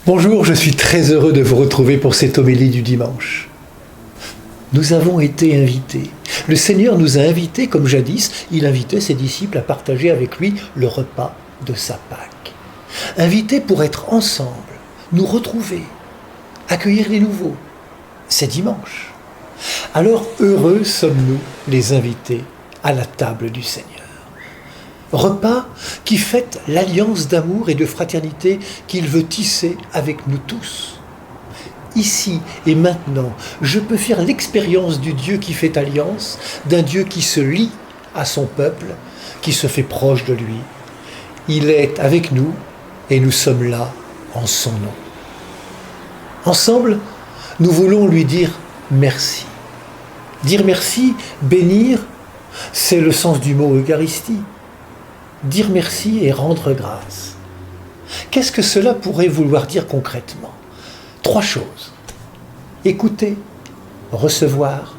Bonjour, je suis très heureux de vous retrouver pour cette homélie du dimanche. Nous avons été invités. Le Seigneur nous a invités, comme jadis, il invitait ses disciples à partager avec lui le repas de sa Pâque. Invités pour être ensemble, nous retrouver, accueillir les nouveaux. C'est dimanche. Alors heureux sommes-nous, les invités, à la table du Seigneur. Repas qui fête l'alliance d'amour et de fraternité qu'il veut tisser avec nous tous. Ici et maintenant, je peux faire l'expérience du Dieu qui fait alliance, d'un Dieu qui se lie à son peuple, qui se fait proche de lui. Il est avec nous et nous sommes là en son nom. Ensemble, nous voulons lui dire merci. Dire merci, bénir, c'est le sens du mot Eucharistie. Dire merci et rendre grâce. Qu'est-ce que cela pourrait vouloir dire concrètement ? 3 choses. Écouter, recevoir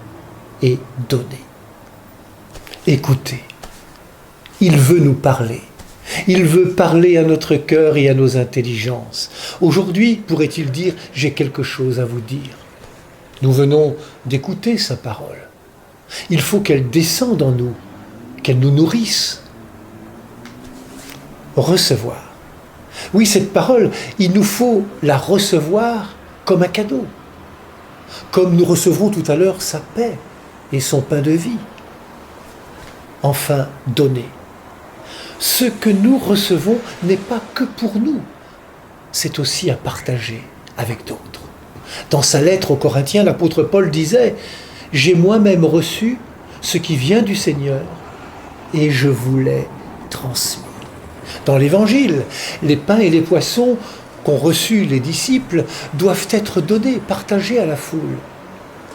et donner. Écouter. Il veut nous parler. Il veut parler à notre cœur et à nos intelligences. Aujourd'hui, pourrait-il dire, j'ai quelque chose à vous dire. Nous venons d'écouter sa parole. Il faut qu'elle descende en nous, qu'elle nous nourrisse. Recevoir. Oui, cette parole, il nous faut la recevoir comme un cadeau. Comme nous recevrons tout à l'heure sa paix et son pain de vie. Enfin, donner. Ce que nous recevons n'est pas que pour nous, c'est aussi à partager avec d'autres. Dans sa lettre aux Corinthiens, l'apôtre Paul disait « J'ai moi-même reçu ce qui vient du Seigneur et je vous l'ai transmis. » Dans l'Évangile, les pains et les poissons qu'ont reçus les disciples doivent être donnés, partagés à la foule.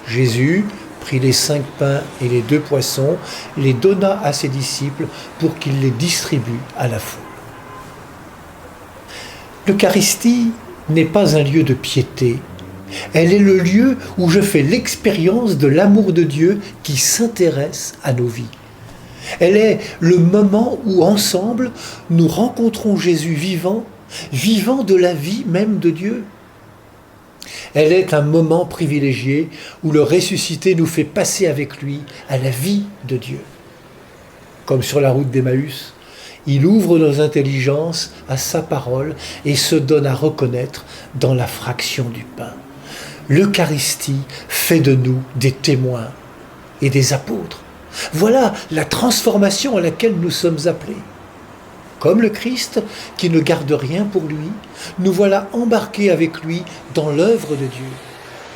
Jésus prit les 5 pains et les 2 poissons, les donna à ses disciples pour qu'ils les distribuent à la foule. L'Eucharistie n'est pas un lieu de piété. Elle est le lieu où je fais l'expérience de l'amour de Dieu qui s'intéresse à nos vies. Elle est le moment où ensemble nous rencontrons Jésus vivant, vivant de la vie même de Dieu. Elle est un moment privilégié où le ressuscité nous fait passer avec lui à la vie de Dieu. Comme sur la route d'Emmaüs, il ouvre nos intelligences à sa parole et se donne à reconnaître dans la fraction du pain. L'Eucharistie fait de nous des témoins et des apôtres. Voilà la transformation à laquelle nous sommes appelés. Comme le Christ, qui ne garde rien pour lui, nous voilà embarqués avec lui dans l'œuvre de Dieu,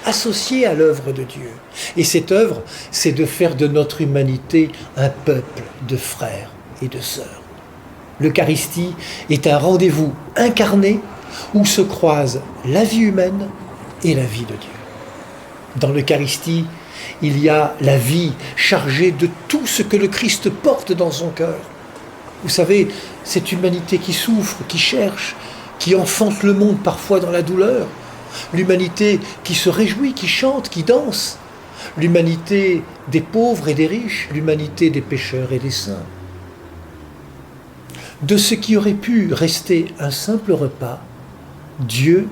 associés à l'œuvre de Dieu. Et cette œuvre, c'est de faire de notre humanité un peuple de frères et de sœurs. L'Eucharistie est un rendez-vous incarné où se croisent la vie humaine et la vie de Dieu. Dans l'Eucharistie, il y a la vie chargée de tout ce que le Christ porte dans son cœur. Vous savez, cette humanité qui souffre, qui cherche, qui enfante le monde parfois dans la douleur. L'humanité qui se réjouit, qui chante, qui danse. L'humanité des pauvres et des riches, l'humanité des pécheurs et des saints. De ce qui aurait pu rester un simple repas, Dieu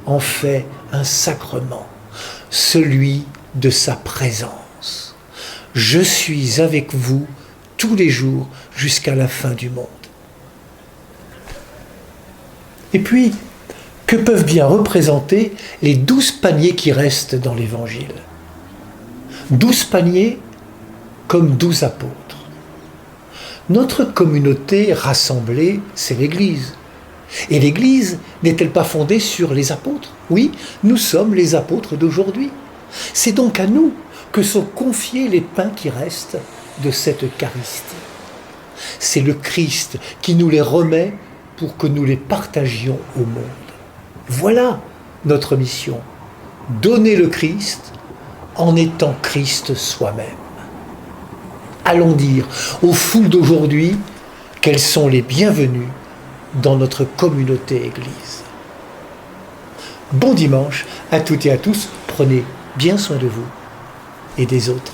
en fait un sacrement, celui de sa présence. Je suis avec vous tous les jours jusqu'à la fin du monde. Et puis, que peuvent bien représenter les 12 paniers qui restent dans l'Évangile ? 12 paniers comme 12 apôtres. Notre communauté rassemblée, c'est l'Église. Et l'Église n'est-elle pas fondée sur les apôtres ? Oui, nous sommes les apôtres d'aujourd'hui. C'est donc à nous que sont confiés les pains qui restent de cette Eucharistie. C'est le Christ qui nous les remet pour que nous les partagions au monde. Voilà notre mission. Donner le Christ en étant Christ soi-même. Allons dire aux foules d'aujourd'hui qu'elles sont les bienvenues dans notre communauté Église. Bon dimanche à toutes et à tous. Prenez bien soin de vous et des autres.